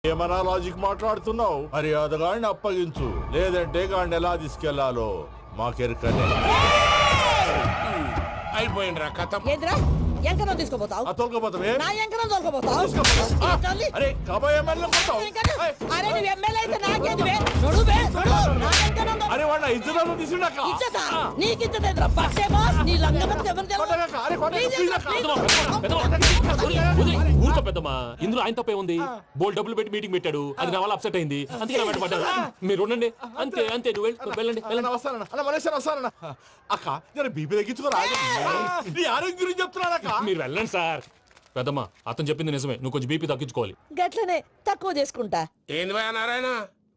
ఏమన్నా లాజిక్ మాట్లాడుతున్నావు? మర్యాదగాడిని అప్పగించు, లేదంటే గాడిని ఎలా తీసుకెళ్లాలో మాకెరకనే. అయిపోయిండ్రా కథ. ఏంద్రా ఎంకరం తీసుకోపోతావు? తోలుకోపోతావే? నా ఎంకరం తోలుకోపోతావు? అరే కబాయ్ ఎమ్మెల్యే కొట్టావు. అరే నువ్వు ఎమ్మెల్యే అయితే నాకేంది? నడువే నా ఎంకరం అరే వాడిన ఇజ్జత తీసుకున్నాక ఇచ్చతా నీకు ఇచ్చదేంద్రా పక్షే బాస్ నీ లంగమతి ఎవరు ఊరుకో పెద్దమ్మా, ఇందులో ఆయన తప్పే ఉంది. బోల్ డబ్బులు పెట్టి మీటింగ్ పెట్టాడు, అది నా వల్ల అప్సెట్ అయింది, అందుకే నా వెంట పడ్డారు. మీరు ఉండండి, అంతే అంతే, నువ్వు వెళ్ళండి వెళ్ళండి. వస్తానన్నా అలా మనేశ్వర వస్తానన్నా. అక్క నేను బీపీ తగ్గించుకోరా, నీ ఆరోగ్యం గురించి చెప్తున్నాను అక్క. మీరు వెళ్ళండి సార్. పెద్దమ్మా అతను చెప్పింది నిజమే, నువ్వు కొంచెం బీపీ తగ్గించుకోవాలి. గట్లనే తక్కువ చేసుకుంటా. ఏంది భయ నారాయణ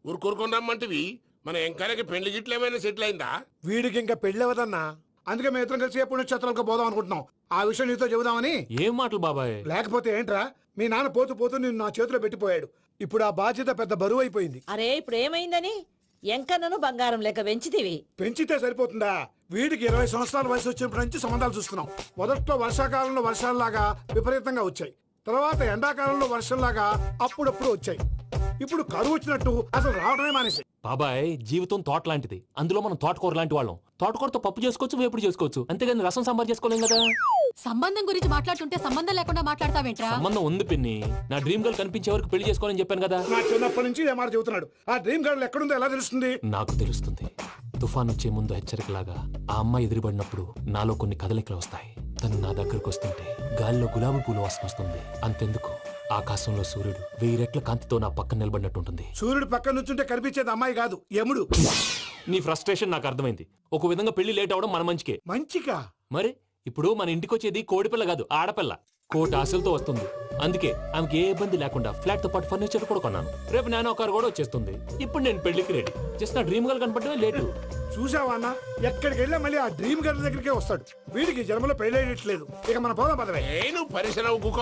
ఊరుకూరుకొని రమ్మంటివి? మన ఎంకరకి పెళ్లి గిట్లు ఏమైనా సెటిల్ అయిందా? వీడికి ఇంకా పెళ్లి అవ్వదన్నా, అందుకే మేము ఇద్దరం కలిసి పుణ్యక్షేత్రాలకు పోదాం అనుకుంటున్నాం. ఆ విషయం నీతో చెబుదామని. ఏం మాటలు బాబాయ్? లేకపోతే ఏంట్రా, మీ నాన్న పోతూ పోతూ నిన్ను నా చేతిలో పెట్టిపోయాడు. ఇప్పుడు ఆ బాధ్యత పెద్ద బరువు అయిపోయింది. అరే ఇప్పుడు ఏమైందని? ఎంకన్నను బంగారం లెక్క పెంచితివి. పెంచితే సరిపోతుందా? వీడికి 20 సంవత్సరాల వయసు వచ్చినప్పటి నుంచి సంబంధాలు చూస్తున్నాం. మొదట్లో వర్షాకాలంలో వర్షాలలాగా విపరీతంగా వచ్చాయి, తర్వాత ఎండాకాలంలో వర్షంలాగా అప్పుడప్పుడు వచ్చాయి. ఇప్పుడు కరువు వచ్చినట్టు అసలు రావడమే మానేసి. బాబాయ్ జీవితం తోట లాంటిది, అందులో మనం తోటకూర లాంటి వాళ్ళం. తోటకూరతో పప్పు చేసుకోవచ్చు, వేపుడు చేసుకోవచ్చు, అంతేగాని రసం సాంబార్ చేసుకోలేం కదా. సంబంధం గురించి మాట్లాడుతుంటే సంబంధం లేకుండా మాట్లాడతావేంట్రా? సంబంధం ఉంది పిన్ని, నా డ్రీమ్ గర్ల్ కనిపించే వరకు పెళ్లి చేసుకోవాలని చెప్పాను కదా. నా చిన్నప్పటి నుంచి ఏ మాట చెబుతున్నాడు. ఆ డ్రీమ్ గర్ల్ ఎక్కడుందో ఎలా తెలుస్తుంది? నాకు తెలుస్తుంది. తుఫాన్ వచ్చే ముందు హెచ్చరికలాగా ఆ అమ్మాయి ఎదురుపడినప్పుడు నాలో కొన్ని కదలికలు వస్తాయి. తను నా దగ్గరకు వస్తుంటే గాలిలో గులాబీ పూలు వాసన వస్తుంది. అంతెందుకు, ఆకాశంలో సూర్యుడు 1000 రెట్ల కాంతితో నా పక్కన నిలబడినట్టుంటుంది. సూర్యుడు పక్కన నుంచుంటే కనిపించేది అమ్మాయి కాదు, యముడు. నీ ఫ్రస్ట్రేషన్ నాకు అర్థమైంది. ఒక విధంగా పెళ్లి లేట్ అవడం మన మంచికే. మంచిగా? మరి ఇప్పుడు మన ఇంటికి వచ్చేది కోడిపిల్ల కాదు, ఆడపిల్ల. కోటి ఆశలతో వస్తుంది. అందుకే ఆమెకి ఏ ఇబ్బంది లేకుండా ఫ్లాట్ తో పాటు ఫర్నిచర్ కూడా కొన్నాను. రేపు నానో కారు కూడా వచ్చేస్తుంది. ఇప్పుడు నేను పెళ్లికి రెడీ. జస్ట్ నా డ్రీమ్ గర్ల్ కనపడమే లేటు. చూసావా అన్న, ఎక్కడికి వెళ్ళా మళ్ళీ ఆ డ్రీమ్ గర్ల్ దగ్గరికే వస్తాడు. వీడికి జన్మలో పెళ్ళేయట్లేదు. ఇక మన పోదాం పదవే. నువ్వు పరిశ్రమ కుక.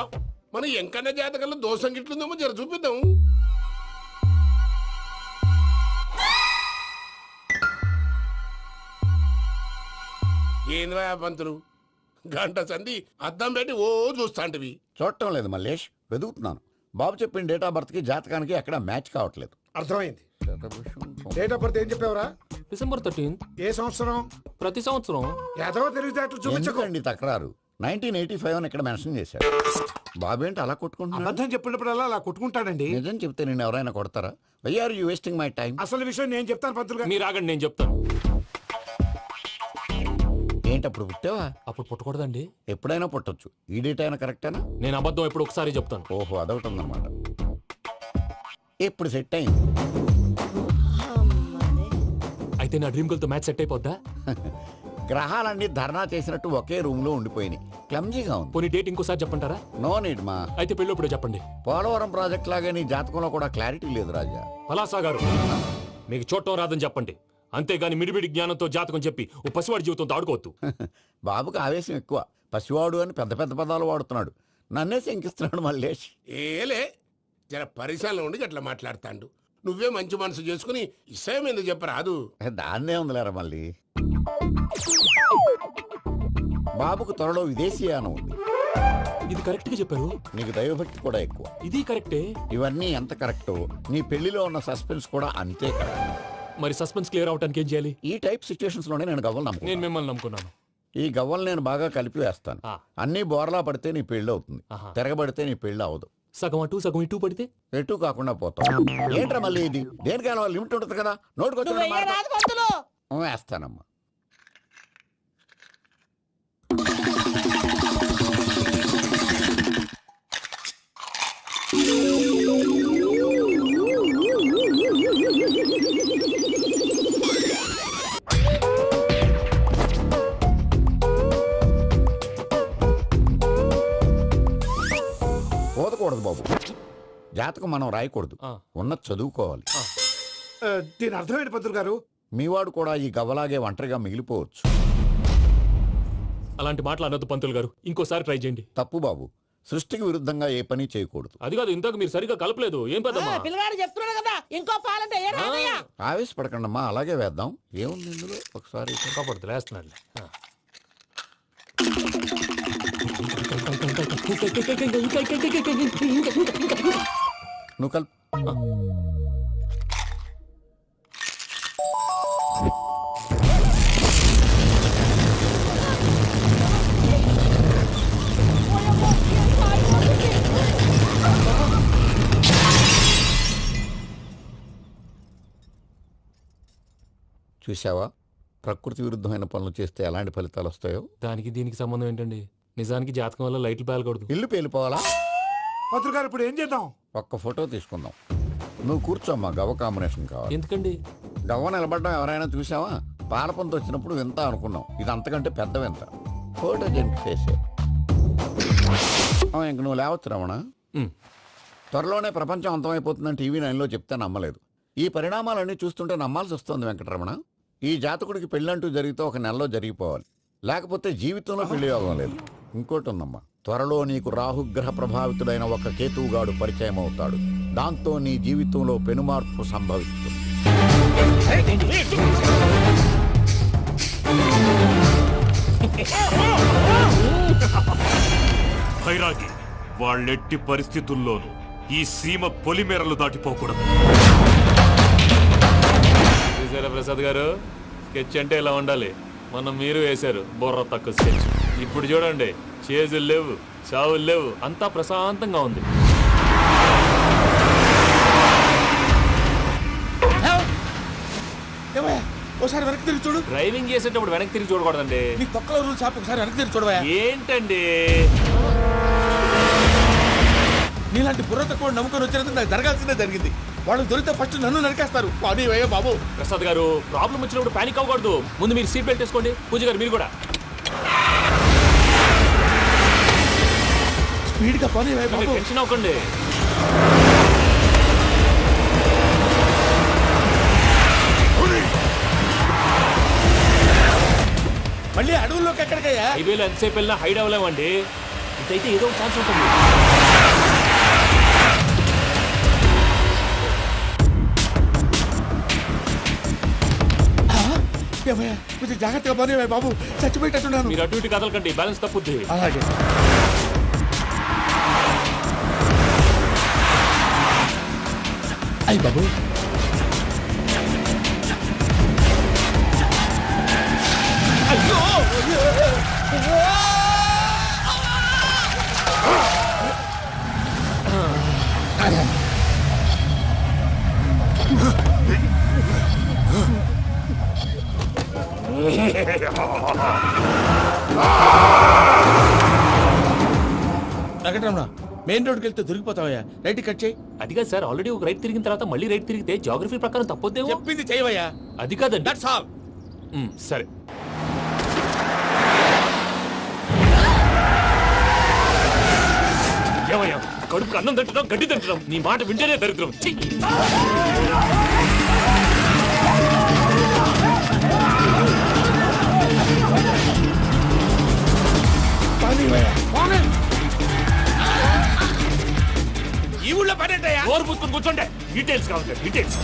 మన ఎంకన్న జాతకంలో దోషం గిట్లుందేమో జర చూపిద్దాం. ఏంది భయ పంతులు, గంట సంధి అద్దం పెట్టి ఓ చూస్తాంటివి. చూడటం లేదు మల్లేష్, వెతుకుతున్నాను. బాబు చెప్పిన డేట్ ఆఫ్ బర్త్ కి జాతకానికి ఎక్కడ మ్యాచ్ కావట్లేదు. అర్థమైంది. డేట్ ఆఫ్ బర్త్ ఏం చెప్పావురా? డిసెంబర్ 13. ఏ సంవత్సరం? ప్రతి సంవత్సరం. ఎదవ తెలివితేటలు చూపించకండి. ఎందుకండి తక్రారు? 1985 అని ఇక్కడ మెన్షన్ చేశాడు. బాబు ఏంటి అలా కొట్టుకుంటున్నాడు? అబద్ధం చెప్పినప్పుడల్లా అలా కొట్టుకుంటాడండి. నిజం చెప్తే నేను ఎవరైనా కొడతారా? Why are you wasting my time? అసలు విషయం నేను చెప్తాను పంతులు గారు. మీరు ఆగండి, నేను చెప్తాను. ఏంటి అప్పుడు పుట్టావా? అప్పుడు పుట్టకూడదండి. ఎప్పుడైనా పుట్టొచ్చు. ఈ డేట్ అయినా కరెక్టేనా? నేను అబద్ధం ఎప్పుడు ఒకసారి చెప్తాను. ఓహో, అదొకటి ఉందన్నమాట. ఇప్పుడు సెట్ అయింది. అయితే నా డ్రీమ్ గర్ల్ తో మ్యాచ్ సెట్ అయిపోద్దా? గ్రహాలన్నీ ధర్నా చేసినట్టు ఒకే రూమ్ లో ఉండిపోయినాయి. క్లమ్జీగా ఉంది. పోనీ డేట్ ఇంకోసారి చెప్పంటారా? నో నీడ్ మా. అయితే పెళ్ళప్పుడు చెప్పండి. పోలవరం ప్రాజెక్ట్ లాగే నీ జాతకంలో కూడా క్లారిటీ లేదు రాజా. పలాసా గారు, మీకు చూడటం రాదని చెప్పండి. అంతేగాని మిడిమిడి జ్ఞానంతో జాతకం చెప్పి ఓ పసివాడి జీవితంతో ఆడుకోవద్దు. బాబుకి ఆవేశం ఎక్కువ. పసివాడు అని పెద్ద పెద్ద పదాలు వాడుతున్నాడు. నన్నే శంకిస్తున్నాడు మల్లేష్. ఏలే జర పరిశ్రమలో ఉండి అట్లా మాట్లాడతాండు. నువ్వే మంచి మనసు చేసుకుని ఇష్టం ఎందుకు చెప్పరాదు? దాన్నే ఉందిలేరా మళ్ళీ. బాబుకు త్వరలో విదేశీయానం ఉంది. ఇది కరెక్ట్ గా చెప్పారు. నీకు దైవభక్తి కూడా ఎక్కువ. ఇది కరెక్టే. ఇవన్నీ ఎంత కరెక్టో నీ పెళ్లిలో ఉన్న సస్పెన్స్ కూడా అంతే కరెక్ట్. మరి సస్పెన్స్ క్లియర్ అవడానికి ఏం చేయాలి? ఈ టైప్ సిచ్యువేషన్స్ లోనే నేను గవ్వలు నమ్ముకున్నాను. నేను మిమ్మల్ని నమ్ముకున్నాను. ఈ గవ్వలు నేను బాగా కలిపి వేస్తాను. అన్ని బోర్లా పడితే నీ పెళ్లి అవుతుంది, తిరగబడితే నీ పెళ్లి అవదు. సగం అటు సగం ఇటు పడితే ఎటు కాకుండా పోతాం. ఏంట్రా మళ్ళీ ఇది? దేనికైనా లిమిట్ ఉంటుంది కదా. నోటుకొచ్చి వేస్తానమ్మా. పోదకూడదు బాబు. జాతకం మనం రాయకూడదు, ఉన్నది చదువుకోవాలి. దీని అర్థమైంది పంతులు గారు. మీవాడు కూడా ఈ గవ్వలాగే ఒంటరిగా మిగిలిపోవచ్చు. అలాంటి మాటలు అనొద్దు పంతులు గారు, ఇంకోసారి ట్రై చేయండి. తప్పు బాబు. సృష్టికి విరుద్ధంగా ఏ పని చేయకూడదు. అది కాదు, ఇంతకు మీరు సరిగా కలపలేదు. ఏం పెద్దమ్మా? పిల్లగాడు చెప్తున్నాడు కదా, ఇంకో పాలంటే ఆవేశపడకండమ్మా, అలాగే వేద్దాం. ఏముంది ఇందులో? ఒకసారి కాపాడుతు వేస్తున్నాడు. నువ్వు కల్ చూసావా, ప్రకృతి విరుద్ధమైన పనులు చేస్తే ఎలాంటి ఫలితాలు వస్తాయో. దానికి దీనికి సంబంధం ఏంటండి? నిజానికి జాతకం వల్ల లైట్లు పేలకూడదు. ఇల్లు పేలిపోవాలా? పంతులు గారు ఇప్పుడు ఏం చేద్దాం? ఒక్క ఫోటో తీసుకుందాం. నువ్వు కూర్చోమ్మా, గవ్వ కాంబినేషన్ కావాలి. ఎందుకండి? గవ్వ నిలబడడం ఎవరైనా చూసావా? పాలపంత వచ్చినప్పుడు వింత అనుకున్నాం, ఇది అంతకంటే పెద్ద వింత. ఫోటో జంక్ చేసే ఇంక నువ్వు లేవచ్చు రమణ. ఉమ్. త్వరలోనే ప్రపంచం అంతమైపోతుందని టీవీ 9లో చెప్తే నమ్మలేదు. ఈ పరిణామాలన్నీ చూస్తుంటే నమ్మాల్సి వస్తుంది వెంకటరమణ. ఈ జాతకుడికి పెళ్ళంటూ జరిగితే ఒక నెలలో జరిగిపోవాలి, లేకపోతే జీవితంలో పెళ్లి యోగం లేదు. ఇంకోటి ఉందమ్మా, త్వరలో నీకు రాహుగ్రహ ప్రభావితుడైన ఒక కేతువుగాడు పరిచయం అవుతాడు. దాంతో నీ జీవితంలో పెనుమార్పు సంభవిస్తుంది. భైరాగి, వాళ్ళెట్టి పరిస్థితుల్లోనూ ఈ సీమ పొలిమేరలు దాటిపోకూడదు. చూసారా ప్రసాద్ గారు, స్కెచ్ అంటే ఇలా ఉండాలి. మనం మీరు వేశారు బుర్ర తక్కువ స్కెచ్. ఇప్పుడు చూడండి, చేజులు లేవు, చావులు లేవు, అంతా ప్రశాంతంగా ఉంది. ఒకసారి వెనక్కి తిరిగి చూడు. డ్రైవింగ్ చేసేటప్పుడు వెనక్కి తిరిగి చూడకూడదండి. నీ తొక్కలో రూల్స్ ఆపి ఒకసారి వెనక్కి తిరిగి చూడవా. ఏంటండి నీలాంటి బుర్ర తక్కువ నమ్ముకొని వచ్చినందుకు నాకు జరగాల్సిందే జరిగింది. వాళ్ళు దొరికితే ఫస్ట్ నన్ను నరికేస్తారు. పానీ వయ్యా బాబు. ప్రసాద్ గారు, ప్రాబ్లం వచ్చినప్పుడు పానిక్ అవ్వకూడదు. ముందు మీరు సీట్ బెల్ట్ వేసుకోండి. పూజ గారు మీరు కూడా స్పీడ్గా పానీ వయ్యా బాబు. టెన్షన్ అవ్వకండి. మళ్ళీ అడవుల్లోకి ఎక్కడికయ్యా? హైవేలో ఎంతసేపు వెళ్ళినా హైడ్ అవ్వలేమండి. ఇదైతే ఏదో ఒక ఛాన్స్ ఉంటుంది. కొంచెం జాగ్రత్తగా పానీ వయ్యా బాబు, చచ్చిపోయేటట్టున్నాను. మీరు అటు ఇటు కదలకండి, బ్యాలెన్స్ తప్పుద్ది. అలాగే. అయ్యి బాబు, అయ్యో వెంకటరమణ, మెయిన్ రోడ్కి వెళ్తే దొరికిపోతావయ్యా. రైట్ కట్ చేయి. అది కాదు సార్, ఆల్రెడీ ఒక రైట్ తిరిగిన తర్వాత మళ్ళీ రైట్ తిరిగితే జాగ్రఫీ ప్రకారం తప్పొద్దేమో. చెప్పింది చేయవయ్యా. అది కాదండి. That's all. సరే. ఏమయ్యా, కడుపుకు అన్నం తింటున్నాం, గడ్డి తింటున్నాం, నీ మాట వింటేనే దరిద్రం. ఛీ! ఈ ఊళ్ళో పడేటయ్యా. నోరు పూసుకొని కూర్చోండి. డీటెయిల్స్ కావాలి, డీటెయిల్స్.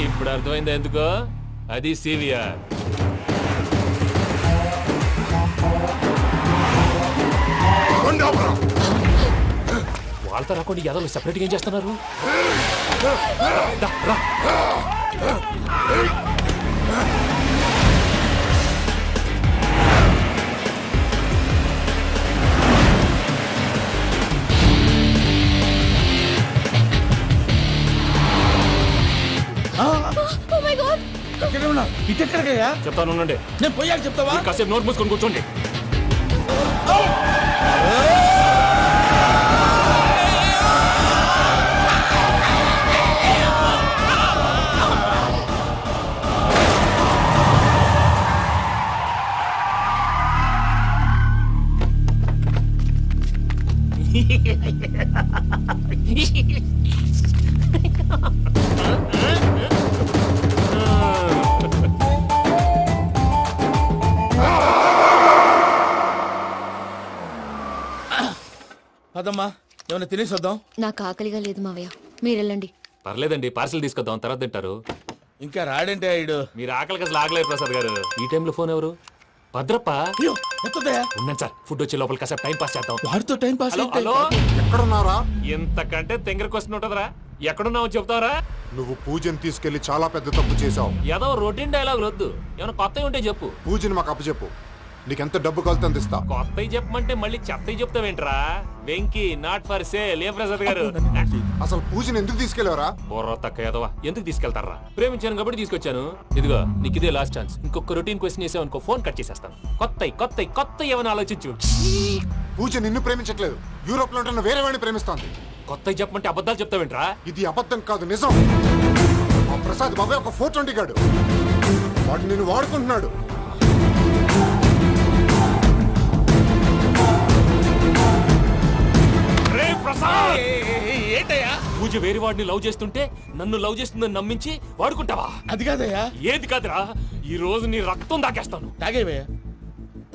ఇప్పుడు అర్థమైందా ఎందుకో? అది సివిఆర్. వాళ్ళతో రాకుండా యాదవ్ సెపరేట్గా ఏం చేస్తున్నారు? దా, రా. ఇటెక్కడికయ్యా? చెప్తాను ఉండండి. నేను పోయాక చెప్తావా? కాసేపు నోట్ మూసుకొని కూర్చోండి. అదమ్మా, ఏమైనా తినేసి వద్దాం. నాకు ఆకలిగా లేదు మావయ్య, మీరు వెళ్ళండి. పర్లేదండి, పార్సిల్ తీసుకొద్దాం, తర్వాత తింటారు. ఇంకా రాడంటే ఆయుడు. మీరు ఆకలికి అసలు ఆగలేదు ప్రసాద్ గారు. ఈ టైంలో ఫోన్ ఎవరు? భద్రప్ప. అయ్యో ఎత్తదయ్యా. ఉన్నాను సార్, ఫుడ్ వచ్చే లోపల కాసేపు టైం పాస్ చేద్దాం. వాడితో టైం పాస్ హలో అయితే. హలో, ఎక్కడున్నారా? ఇంతకంటే తెంగర క్వశ్చన్ ఉంటుందిరా. ఎక్కడున్నావు చెప్తావరా? నువ్వు పూజని తీసుకెళ్లి చాలా పెద్ద తప్పు చేశావు. ఏదో రొటీన్ డైలాగ్ వద్దు, ఏమైనా కొత్తవి ఉంటే చెప్పు. పూజని మాకు అప్పచెప్పు. నీకెంత డబ్బు కలితే అందిస్తా. కొత్తవి చెప్పమంటే మళ్ళీ చెత్తవి చెప్తావేంట్రా? Venky not for sale. ఏ ప్రసాద్ గారు? అసలు పూజని ఎందుకు తీసుకెళ్లేవరా? బుర్ర తక్క ఏదవా, ఎందుకు తీసుకెళ్తారా? ప్రేమించాను కాబట్టి తీసుకొచ్చాను. ఇదిగో నీకు ఇదే లాస్ట్ ఛాన్స్. ఇంకొక రొటీన్ క్వశ్చన్ చేసావు అనుకో, ఫోన్ కట్ చేసేస్తాను. కొత్త ఏమైనా ఆలోచించు. పూజ నిన్ను ప్రేమించట్లేదు, యూరోప్ లో ఉంటున్న వేరే వాడిని ప్రేమిస్తోంది. కొత్తవి చెప్పమంటే అబద్ధాలు చెప్తావేంట్రా? ఇది అబద్ధం కాదు, నిజం. ఆ ప్రసాద్ బాబాయ్ ఒక 420 గాడు. వాడు నిన్ను వాడుకుంటున్నాడు. రే ప్రసాద్, ఏంటయ్యా? పూజ వేరే వాడిని లవ్ చేస్తుంటే నన్ను లవ్ చేస్తుందని నమ్మించి వాడుకుంటావా? అది కాదయ్యా. ఏది కాదురా, ఈ రోజు నీ రక్తం దాకేస్తాను. తాగేవయ్యా,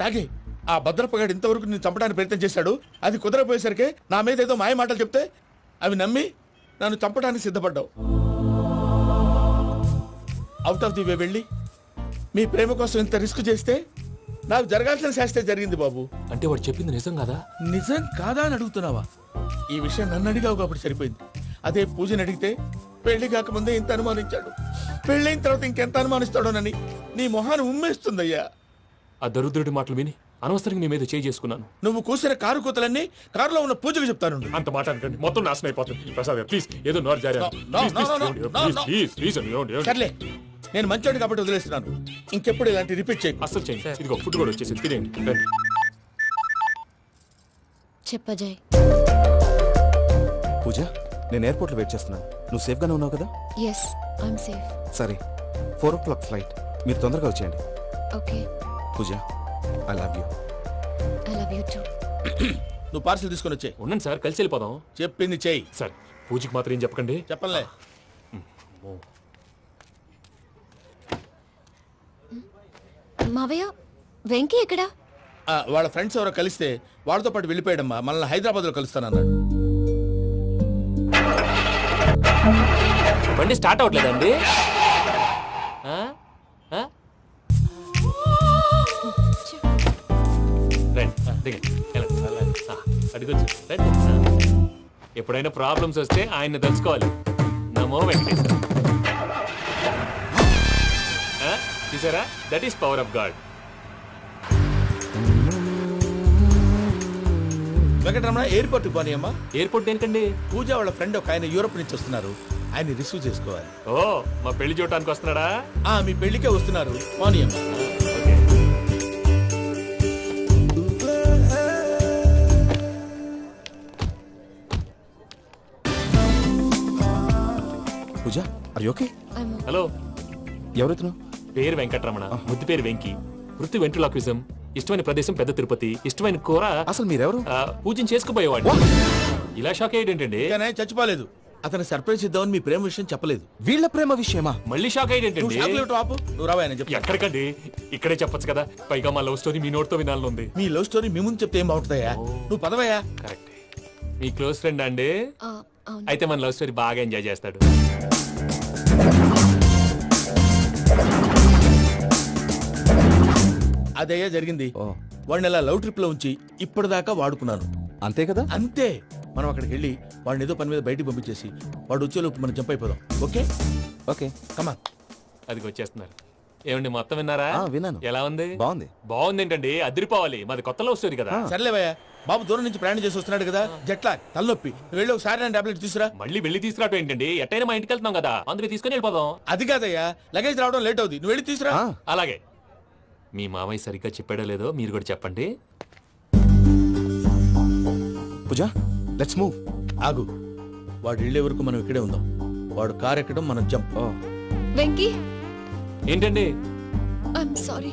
తాగే. ఆ భద్రపగాడు ఇంతవరకు నేను చంపడానికి ప్రయత్నం చేశాడు. అది కుదరపోయేసరికి నా మీద ఏదో మాయ మాటలు చెప్తే అవి నమ్మి నన్ను చంపడానికి సిద్ధపడ్డావు. అవుట్ ఆఫ్ ది వే వెళ్ళి మీ ప్రేమ కోసం ఇంత రిస్క్ చేస్తే నాకు జరగాల్సిన శాస్త్రే జరిగింది బాబు. అంటే వాడు చెప్పింది నిజం కదా? నిజం కాదా అని అడుగుతున్నావా? ఈ విషయం నన్ను అడిగావు కాబట్టి సరిపోయింది. అదే పూజని అడిగితే పెళ్లి కాకముందే ఇంత అనుమానించాడు, పెళ్ళైన తర్వాత ఇంకెంత అనుమానిస్తాడోనని నీ మొహాన్ని ఉమ్మేస్తుందయ్యా. ఆ దరిద్రుడి మాటలు విని అనవసరంగా నీ మీద చేయి చేసుకున్నాను. నువ్వు కూసిన కారు కూతలన్నీ కారులో ఉన్న పూజకు చెప్తాను. అంత మాట అనకండి, మొత్తం నాశనం అయిపోతుంది. ప్రసాద్ ప్లీజ్, ఏదో నోరు జారీ. సర్లే, నేను మంచోడు కాబట్టి వదిలేస్తున్నాను. ఇంకెప్పుడు ఇలాంటి రిపీట్ చేయి. అస్సలు చేయండి. ఇదిగో ఫుడ్ కూడా వచ్చేసి తినేయండి. రండి. చెప్పజాయ్. పూజ, నేను ఎయిర్పోర్ట్లో వెయిట్ చేస్తున్నాను. నువ్వు సేఫ్గానే ఉన్నావు కదా? Yes, I'm safe. సరే, 4 o'clock ఫ్లైట్. మీరు తొందరగా వచ్చేయండి. Okay. Pooja, I love you. I love you too. నువ్వు పార్సిల్ తీసుకొని వచ్చే. ఉండండి సార్, కలిసి వెళ్ళిపోదాం. చెప్పింది చెయ్యి. సార్, పూజకి మాత్రం ఏం చెప్పకండి. చెప్పలే. మావయ్య, వెంకీ ఎక్కడా? వాళ్ళ ఫ్రెండ్స్ ఎవరో కలిస్తే వాళ్ళతో పాటు వెళ్ళిపోయాడమ్మా. మనల్ని హైదరాబాద్లో కలుస్తానన్నాడు. బండి స్టార్ట్ అవ్వట్లేదండి. ఎప్పుడైనా ప్రాబ్లమ్స్ వస్తే ఆయన్ని తెలుసుకోవాలి. నమో వెంకటేశ్వర. చూసారా, that is power of God. Venkataramana, ఎయిర్పోర్ట్కి పోనీ అమ్మా. ఎయిర్పోర్ట్ ఏంటండి? పూజ వాళ్ళ ఫ్రెండ్ ఒక ఆయన యూరోప్ నుంచి వస్తున్నారు. ఆయన రిసీవ్ చేసుకోవాలి. ఓ, మా పెళ్లి చూడటానికి వస్తున్నాడా? మీ పెళ్లికే వస్తున్నారు. పోనీ అమ్మా. పూజ, ఆర్ యు ఓకే? హలో, ఎవరైతును? పేరు వెంకటరమణ, ముద్దు పేరు వెంకీ, వృత్తి వెంట్రులాక్విజం, ఇష్టమైన ప్రదేశం పెద్ద తిరుపతి, ఇష్టమైన కూర. అసలు మీరెవరు? పూజను చేసుకుపోయేవాడు. ఇలా షాక్ అయ్యేటండి. చచ్చిపోలేదు. అతను సర్ప్రైజ్ ఇద్దామని మీ ప్రేమ విషయం చెప్పలేదు. వీళ్ళ ప్రేమ విషయమా? మళ్ళీ షాక్ అయ్యేటండి. నువ్వు రావా చెప్పి. ఎక్కడికండి, ఇక్కడే చెప్పొచ్చు కదా. పైగా మా లవ్ స్టోరీ మీ నోట్తో వినాలని ఉంది. మీ లవ్ స్టోరీ మీ ముందు చెప్తే ఏం బాగుంటుందయ్యా? నువ్వు పదవయ్యా. కరెక్ట్. మీ క్లోజ్ ఫ్రెండ్ అండి? అయితే మన లవ్ స్టోరీ బాగా ఎంజాయ్ చేస్తాడు. అదయ్యా జరిగింది. వాడిని ఇలా లవ్ ట్రిప్ లో ఉంచి ఇప్పటిదాకా వాడుకున్నాను. అంతే కదా? అంతే. మనం అక్కడికి వెళ్ళి వాడిని ఏదో పని మీద బయటికి పంపించేసి వాడు వచ్చేలోపు మనం జంప్ అయిపోదాం. ఓకే ఓకే, కమాన్. అది వచ్చేస్తున్నారు. ఏమండి, మొత్తం విన్నారా? విన్నాను. ఎలా ఉంది? బాగుంది. బాగుంది ఏంటండి, అదిరిపోవాలి. మాది కొత్త లవ్ స్టోరీ కదా. సర్లేవయ్యా, బాబు దూరం నుంచి ప్రయాణం చేసి వస్తున్నాడు కదా, జట్లా తలనొప్పి. వెళ్ళి ఒకసారి టాబ్లెట్ తీసుకురా. మళ్ళీ వెళ్ళి తీసుకురావటం ఏంటండి? ఎట్టైనా మా ఇంటికి వెళ్తున్నాం కదా, అందుకే తీసుకుని వెళ్ళిపోదాం. అది కాదయ్యా, లగేజ్ రావడం లేట్ అవుతుంది. నువ్వు వెళ్ళి తీసుకురా. అలాగే. మీ మామయ్య సరిగ్గా చెప్పాడో లేదో మీరు కూడా చెప్పండి. పూజ, లెట్స్ మూవ్. ఆగు, వాడు వెళ్ళే వరకు మనం ఇక్కడే ఉందాం. వాడు కార్ ఎక్కడం, మనం జంప్. వెంకీ, ఏంటండి? I'm sorry.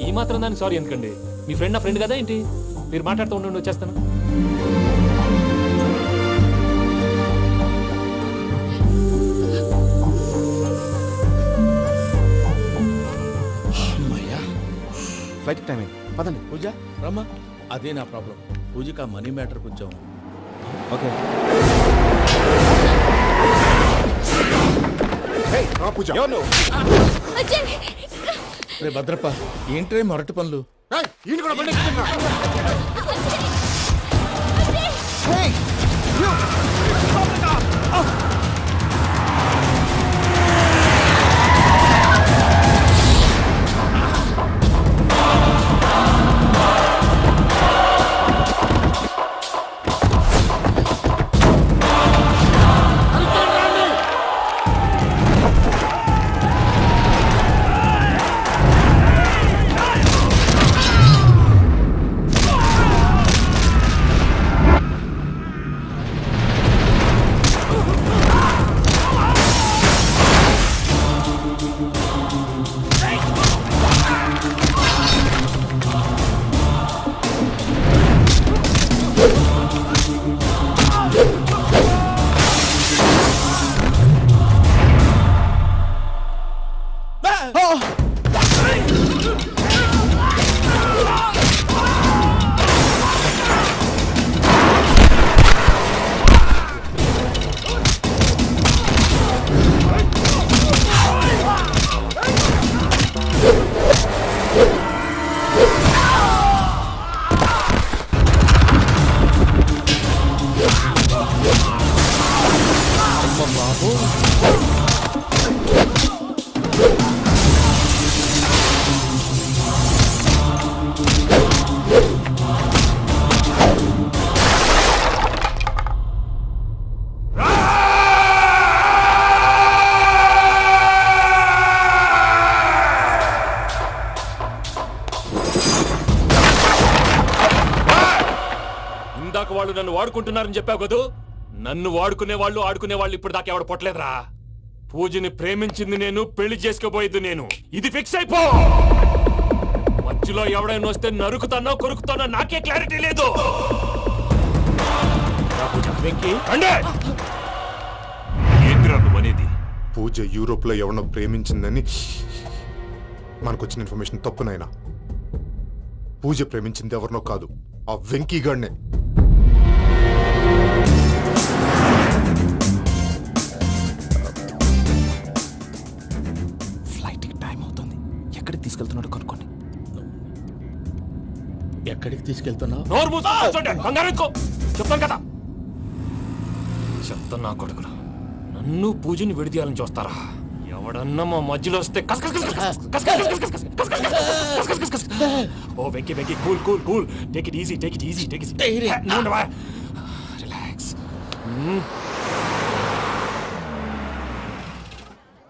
ఈ మాత్రం దాన్ని సారీ ఎందుకండి? మీ ఫ్రెండ్ నా ఫ్రెండ్ కదా ఏంటి? మీరు మాట్లాడుతూ ఉండండి, వచ్చేస్తాను. ఫ్లైట్ టైం అయింది, పదండి. పూజ రమ్మా. అదే నా ప్రాబ్లం. పూజకి ఆ మనీ మ్యాటర్ కొంచెం. ఓకే. రే భద్రప్ప ఏంట్రే మొరటి పనులు? ఇందాక వాళ్ళు నన్ను వాడుకుంటున్నారని చెప్పావు కదూ. నన్ను వాడుకునే వాళ్ళు ఆడుకునే వాళ్ళు ఇప్పుడు దాకా ఎవడ పొట్టలేదురా. పూజని ప్రేమించింది నేను, పెళ్లి చేసుకోబోయేది నేను. ఇది ఫిక్స్ అయిపో. మధ్యలో ఎవడైనా వస్తే నరుకుతానో కొరుకుతానో నాకే క్లారిటీ లేదు. ఏంద్రా నువ్వనేది? పూజ యూరోప్ లో ఎవరినో ప్రేమించిందని మనకొచ్చిన ఇన్ఫర్మేషన్ తప్పునైనా. పూజ ప్రేమించింది ఎవరినో కాదు, ఆ వెంకీగాడినే. ఫ్లైట్ కి టైం అవుతుంది. ఎక్కడికి తీసుకెళ్తున్నాడో కనుక్కోండి. ఎక్కడికి తీసుకెళ్తున్నావు? నోరు మూసుకొని కూర్చోండి. కంగారు ఎక్కు. చెప్తాను కదా. చెప్తాను నా కొడుకులు. నన్ను పూజని విడిదీయాలని చూస్తారా? ఎవడన్నా మా మధ్యలో వస్తే ఓ Venky Venky cool cool cool. Take it easy, take it easy, take it easy. Relax.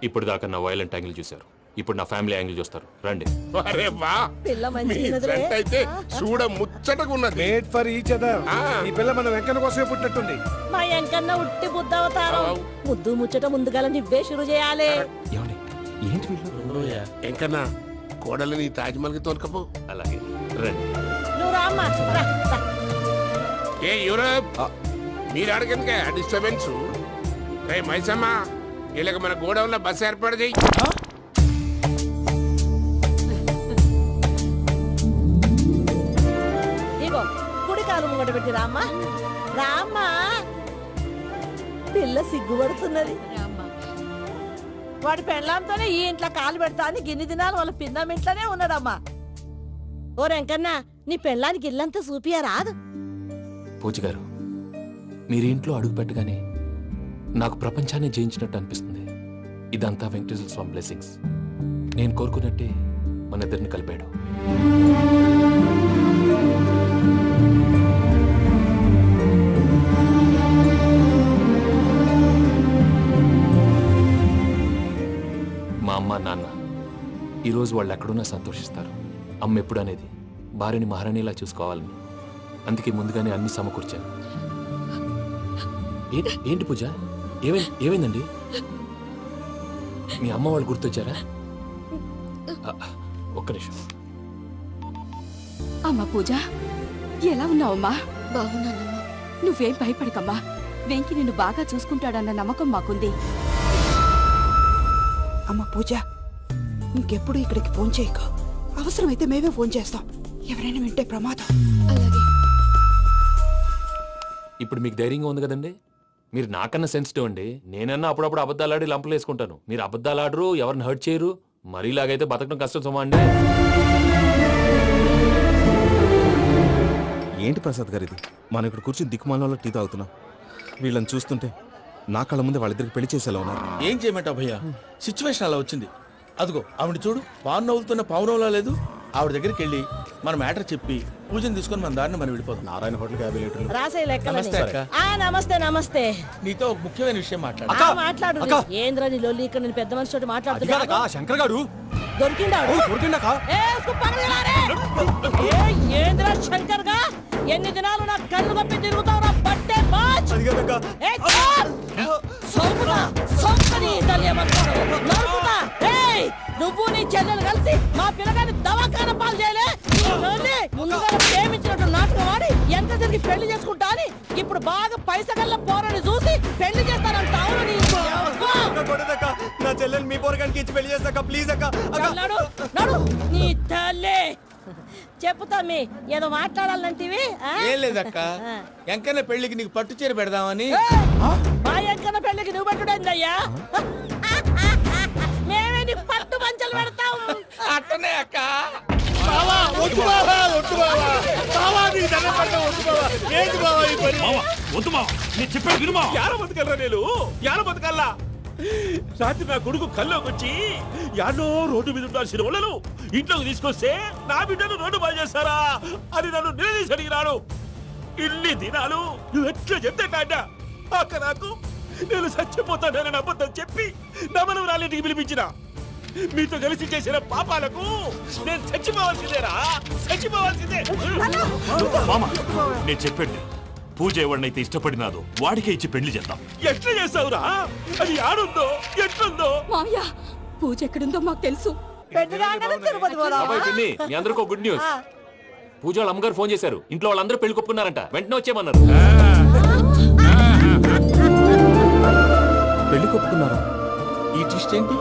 ఇప్పుడు దాకా నా వైలెంట్ యాంగిల్ చూశారు. ఇప్పుడు నా ఫ్యామిలీ యాంగిల్ చూస్తారు. రండి. అరే వా, పిల్ల మీ మంచిగున్నదిలే. జంట అయితే చూడ ముచ్చటగా ఉన్నది. Made for each other. ఈ పిల్ల మన వెంకన్న కోసమే పుట్టినట్టుంది. మా ఎంకన్నా ఉట్టి బుద్ధవతారం. ముద్దు ముచ్చట ముందుగాల నువ్వే షురు చేయాలి. ఏమండి ఏంటి వీళ్ళు? ఎంకన్నా కోడలిని తాజ్మహల్ కి తోలుకపో. అలాగే రండి. నువ్వు రామ్మా. రా, రా. ఏ యూరోప్, మీరు అడగనుక డిస్టర్బెన్స్. రే మైసమ్మ, వీళ్ళకి మన గోడౌన్లో బస్సు ఏర్పాటు చేయి. ఇగో కుడి కాలు ముంగట పెట్టి రామ్మా. రామ్మా. పిల్ల సిగ్గుపడుతున్నది. వాడి పెళ్ళాంతోనే ఈ ఇంట్లో కాలు పెడతా అని గిన్ని దినాలు వాళ్ళ పిన్నం ఇంట్లోనే ఉన్నాడమ్మా. ఓ వెంకన్నా, నీ పెళ్ళానికి ఇల్లంతా చూపియా రాదు. పూజ గారు, మీరు ఇంట్లో అడుగు పెట్టగానే నాకు ప్రపంచాన్ని జయించినట్టు అనిపిస్తుంది. ఇదంతా వెంకటేశ్వర స్వామి బ్లెస్సింగ్స్. నేను కోరుకున్నట్టే మన ఇద్దరిని కలిపాడు. మా అమ్మ నాన్న ఈరోజు వాళ్ళు ఎక్కడున్నా సంతోషిస్తారు. అమ్మ ఎప్పుడు అనేది భార్యని మహారాణిలా చూసుకోవాలని. అందుకే ముందుగానే అన్ని సమకూర్చాను. ఏంటి పూజ, ఏమైందండి? మీ అమ్మ వాళ్ళు గుర్తొచ్చారా? ఒక్క నిమిషం. అమ్మా పూజ, ఎలా ఉన్నావమ్మా? బాగున్నానమ్మా. నువ్వేం భయపడకమ్మా. వెంకి నిన్ను బాగా చూసుకుంటాడన్న నమ్మకం మాకుంది. అమ్మ పూజ, ఇంకెప్పుడు ఇక్కడికి ఫోన్ చేయకు. అవసరమైతే మేమే ఫోన్ చేస్తాం. ఎవరైనా వింటే ప్రమాదం. అలాగే. ఇప్పుడు మీకు ధైర్యంగా ఉంది కదండి? మీరు నాకన్నా సెన్సిటివ్ అండి. నేనన్నా అప్పుడప్పుడు అబద్ధాలాడి లంపలు వేసుకుంటాను. మీరు అబద్ధాలాడరు, ఎవరిని హర్ట్ చేయరు. మరీ ఇలాగైతే బతకడం కష్టం సుమా అండి. ఏంటి ప్రసాద్ గారు ఇది? మనం ఇక్కడ కూర్చుని దిక్కుమాలలో టీ తాగుతున్నాం. వీళ్ళని చూస్తుంటే నా కళ్ళ ముందే వాళ్ళిద్దరికి పెళ్లి చేసేలా ఉన్నారు. ఏం చేయమంటావు భయ్యా, సిచ్యువేషన్ అలా వచ్చింది. అదిగో ఆవిడ చూడు, పాను నవ్వులుతున్న పావునవ్వులా లేదు. ఆవిడ దగ్గరికి వెళ్ళి మన మ్యాటర్ చెప్పి పూజను తీసుకొని మన దారిని మనం వెళ్ళిపోతాం. నారాయణ హోటల్ 50 లీటర్లు. రాసే లెక్కలని. నమస్తే అక్క. నమస్తే నమస్తే. నీతో ఒక ముఖ్యమైన విషయం మాట్లాడు. మాట్లాడు. ఏంద్రా నీ లొల్లి ఇక్కడ నేను పెద్ద మనిషితో మాట్లాడుతున్నా. శంకర్ గారు దొరికిందాడు. ఏంద్రా శంకర్ గా ఎన్ని దినాలు నా కళ్ళు కప్పి తిరుగుతావు నా పట్టే బాచ్. నువ్వు నీ చెల్లెలు కలిసి మా పిల్లగాని దవాఖాన పాలు చేయలే. ముందుగా ప్రేమించినట్టు నాటకం ఆడి ఎంత తిరిగి పెళ్లి చేసుకుంటా అని ఇప్పుడు బాగా పైసగల్ల పోరని చూసి పెళ్లి చేస్తానంట. నా చెల్లెలు మీ పోరగానికి ఇచ్చి పెళ్లి చేస్తాక ప్లీజ్ అక్క. నడు నీ తల్లి. చెప్పుతా మీ ఏదో మాట్లాడాలంటివి. ఏం లేదక్క, ఎంకన్న పెళ్లికి నీకు పట్టు చీర పెడదామని. మా ఎంకన్న పెళ్లికి నువ్వు పెట్టుడేందయ్యా? మేమే నీ పట్టు పంచలు పెడతాం. అట్టనే అక్క. వద్దు మావా, నేను చెప్పాను విను మావా. యాడ బతకల్లా నేను, యాడ బతకల్లా? రాత్రి నా కొడుకు కల్లోకి వచ్చి యాడో రోడ్డు మీద ఉండాల్సిన వాళ్ళను ఇంట్లోకి తీసుకొస్తే నా బిడ్డను రోడ్డు బాగా చేస్తారా అని నన్ను నిలదీసి అడిగినాడు. ఇన్ని దినాలు నువ్వు ఎట్లా చెప్తే కాట అక్క నాకు నేను చచ్చిపోతానని అబద్ధం చెప్పి నమ్మను రాలింటికి పిలిపించిన. మీతో కలిసి చేసిన పాపాలకు నేను చచ్చిపోవాల్సిందేరా, చచ్చిపోవాల్సిందే. మామ నేను చెప్పండి, పూజ ఎవరినైతే ఇష్టపడినాదో వాడికే ఇచ్చి పెళ్లి చేద్దాం. ఎట్లా చేస్తావురా? అది ఆడుందో ఎట్లుందో. మామయ్య, పూజ ఎక్కడుందో మాకు తెలుసు. పెళ్లి కాగానే తిరుపతి పోదామా? అబ్బాయి పిన్ని, మీ అందరికీ ఒక గుడ్ న్యూస్. పూజ వాళ్ళ అమ్మగారు ఫోన్ చేశారు. ఇంట్లో వాళ్ళందరూ పెళ్లి కొప్పుకున్నారంట. వెంటనే వచ్చేయమన్నారు. పెళ్లి కొప్పుకున్నారా? ఈ ట్విస్ట్ ఏంటి?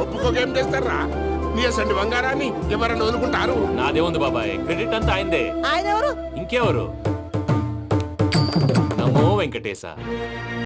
ఒప్పుకోకేం చేస్తారా? నీ అసంటి బంగారాన్ని ఎవరన్నా వదులుకుంటారు? నాదే ఉంది బాబాయ్, క్రెడిట్ అంతా ఆయనదే. ఆయన ఎవరు? ఇంకెవరు? నమో వెంకటేశ.